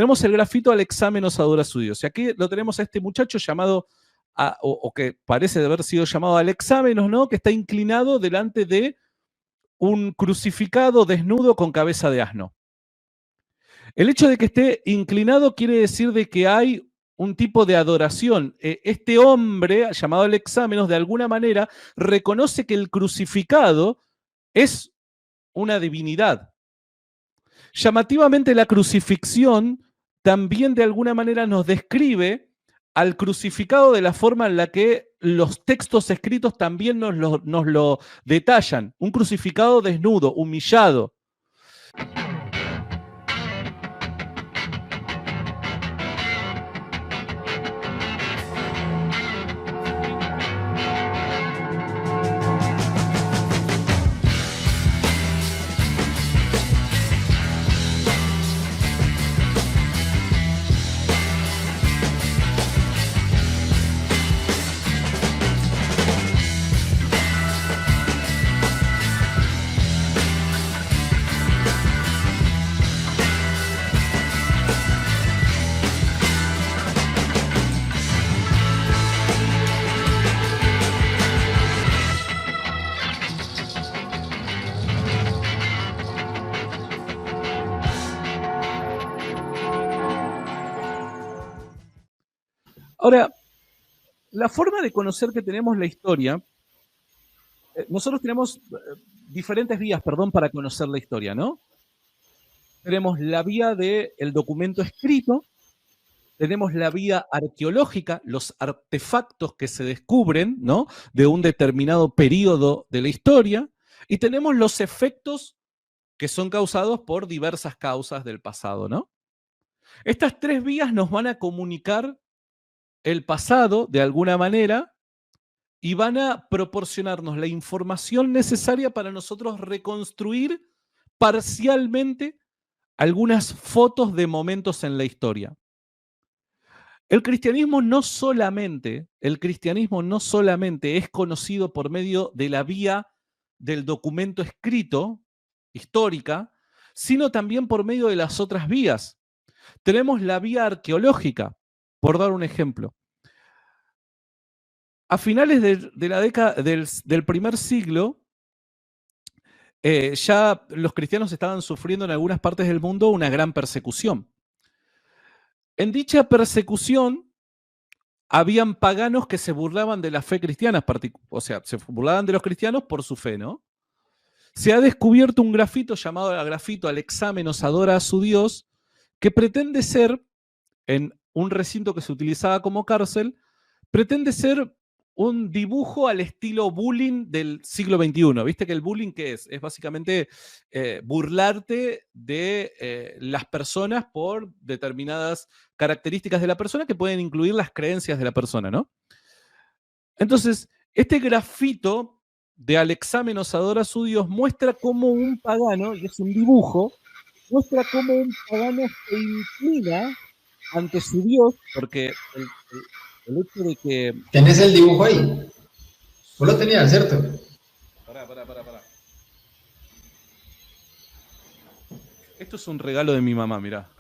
tenemos el grafito Alexámenos adora a su Dios. Y aquí lo tenemos a este muchacho llamado, o que parece de haber sido llamado Alexámenos, ¿no? Que está inclinado delante de un crucificado desnudo con cabeza de asno. El hecho de que esté inclinado quiere decir de que hay un tipo de adoración. Este hombre, llamado Alexámenos, de alguna manera reconoce que el crucificado es una divinidad. Llamativamente, la crucifixión también de alguna manera nos describe al crucificado de la forma en la que los textos escritos también nos lo detallan. Un crucificado desnudo, humillado. Ahora, la forma de conocer que tenemos la historia, nosotros tenemos diferentes vías, para conocer la historia, ¿no? Tenemos la vía del documento escrito, tenemos la vía arqueológica, los artefactos que se descubren, ¿no? De un determinado periodo de la historia, y tenemos los efectos que son causados por diversas causas del pasado, ¿no? Estas tres vías nos van a comunicar el pasado de alguna manera y van a proporcionarnos la información necesaria para nosotros reconstruir parcialmente algunas fotos de momentos en la historia. El cristianismo no solamente es conocido por medio de la vía del documento escrito, histórica, sino también por medio de las otras vías. Tenemos la vía arqueológica, por dar un ejemplo. A finales de la década del primer siglo, ya los cristianos estaban sufriendo en algunas partes del mundo una gran persecución. En dicha persecución, habían paganos que se burlaban de la fe cristiana, o sea, se burlaban de los cristianos por su fe, ¿no? Se ha descubierto un grafito llamado el grafito Alexámenos adora a su Dios, que pretende ser, en un recinto que se utilizaba como cárcel, pretende ser un dibujo al estilo bullying del siglo XXI. ¿Viste que el bullying qué es? Es básicamente burlarte de las personas por determinadas características de la persona que pueden incluir las creencias de la persona, ¿no? Entonces, este grafito de Alexámenos adora a su Dios muestra cómo un pagano, y es un dibujo, muestra cómo un pagano se inclina ante su Dios, porque el hecho de que... ¿Tenés el dibujo ahí? Vos lo tenías, ¿cierto? Pará. Esto es un regalo de mi mamá, mirá.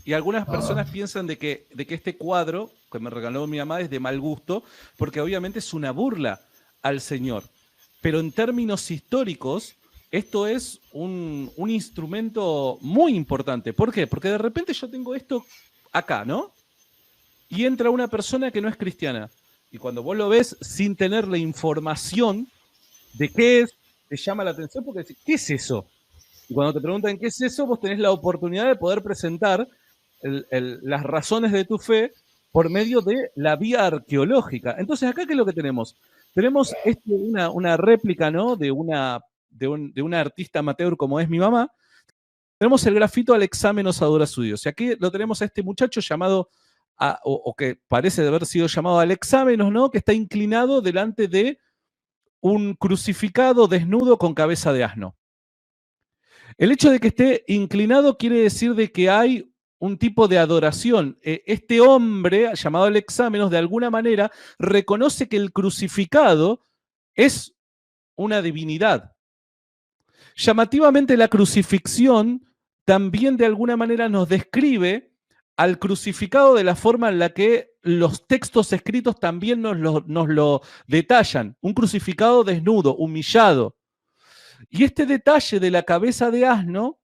Y algunas personas piensan de que este cuadro que me regaló mi mamá es de mal gusto, porque obviamente es una burla al Señor. Pero en términos históricos, esto es un instrumento muy importante. ¿Por qué? Porque de repente yo tengo esto acá, ¿no? Y entra una persona que no es cristiana. Y cuando vos lo ves sin tener la información de qué es, te llama la atención porque decís, ¿qué es eso? Y cuando te preguntan qué es eso, vos tenés la oportunidad de poder presentar las razones de tu fe por medio de la vía arqueológica. Entonces, acá, ¿qué es lo que tenemos? Tenemos una réplica, ¿no? de una artista amateur como es mi mamá. Tenemos el grafito Alexámenos adora a su Dios. Y aquí lo tenemos a este muchacho llamado, o que parece de haber sido llamado Alexámenos, ¿no? Que está inclinado delante de un crucificado desnudo con cabeza de asno. El hecho de que esté inclinado quiere decir de que hay un tipo de adoración. Este hombre, llamado Alexámenos, de alguna manera reconoce que el crucificado es una divinidad. Llamativamente, la crucifixión también de alguna manera nos describe al crucificado de la forma en la que los textos escritos también nos lo detallan. Un crucificado desnudo, humillado. Y este detalle de la cabeza de asno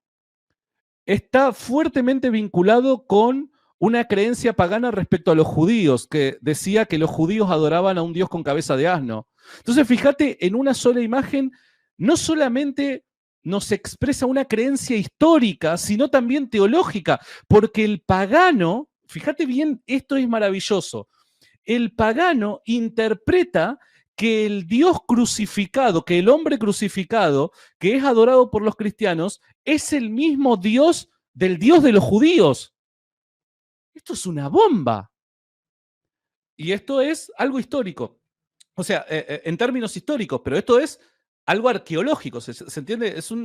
está fuertemente vinculado con una creencia pagana respecto a los judíos, que decía que los judíos adoraban a un Dios con cabeza de asno. Entonces, fíjate, en una sola imagen, no solamente nos expresa una creencia histórica, sino también teológica, porque el pagano, fíjate bien, esto es maravilloso, el pagano interpreta que el Dios crucificado, que el hombre crucificado, que es adorado por los cristianos, es el mismo Dios del Dios de los judíos. Esto es una bomba. Y esto es algo histórico. O sea, en términos históricos, pero esto es algo arqueológico. ¿Se entiende? Es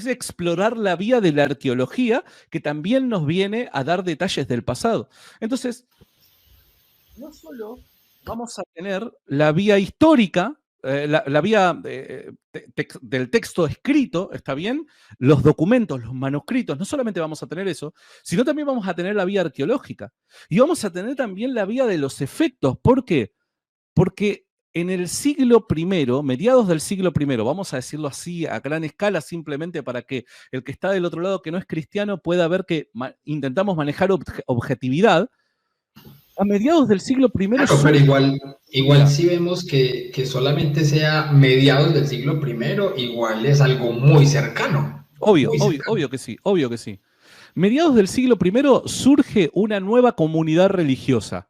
explorar la vía de la arqueología que también nos viene a dar detalles del pasado. Entonces, no solo vamos a tener la vía histórica, la vía del texto escrito, ¿está bien? Los documentos, los manuscritos, no solamente vamos a tener eso, sino también vamos a tener la vía arqueológica. Y vamos a tener también la vía de los efectos. ¿Por qué? Porque en el siglo I, mediados del siglo I, vamos a decirlo así a gran escala, simplemente para que el que está del otro lado, que no es cristiano, pueda ver que intentamos manejar objetividad. A mediados del siglo I. Claro, pero igual si vemos que solamente sea mediados del siglo I, igual es algo muy cercano. Obvio que sí, obvio que sí. Mediados del siglo I surge una nueva comunidad religiosa.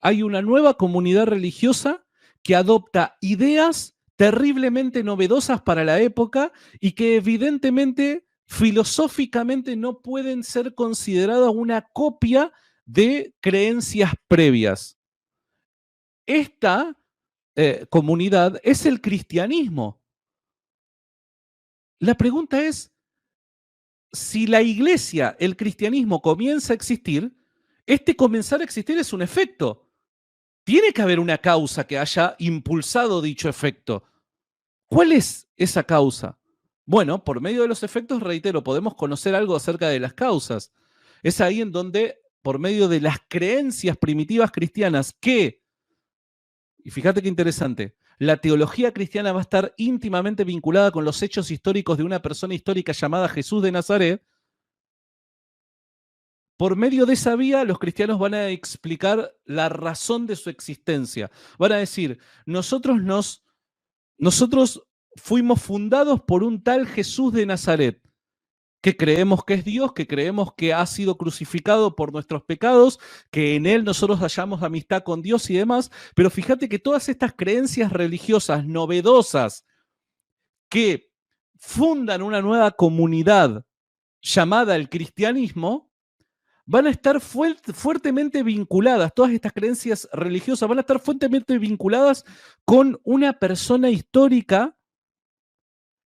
Hay una nueva comunidad religiosa que adopta ideas terriblemente novedosas para la época y que evidentemente, filosóficamente, no pueden ser consideradas una copia de creencias previas. Esta comunidad es el cristianismo. La pregunta es, si la iglesia, el cristianismo comienza a existir, este comenzar a existir es un efecto. Tiene que haber una causa que haya impulsado dicho efecto. ¿Cuál es esa causa? Bueno, por medio de los efectos, reitero, podemos conocer algo acerca de las causas. Es ahí en donde, por medio de las creencias primitivas cristianas, y fíjate qué interesante, la teología cristiana va a estar íntimamente vinculada con los hechos históricos de una persona histórica llamada Jesús de Nazaret. Por medio de esa vía, los cristianos van a explicar la razón de su existencia. Van a decir, nosotros fuimos fundados por un tal Jesús de Nazaret, que creemos que es Dios, que creemos que ha sido crucificado por nuestros pecados, que en Él nosotros hallamos amistad con Dios y demás. Pero fíjate que todas estas creencias religiosas novedosas que fundan una nueva comunidad llamada el cristianismo, van a estar fuertemente vinculadas, todas estas creencias religiosas van a estar fuertemente vinculadas con una persona histórica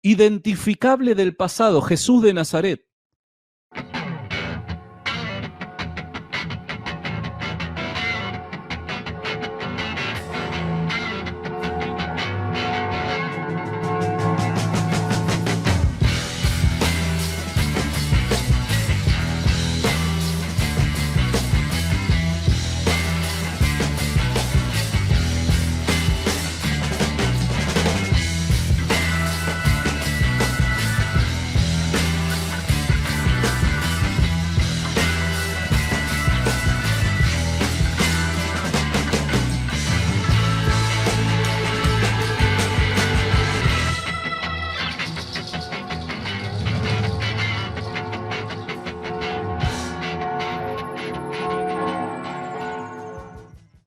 identificable del pasado, Jesús de Nazaret.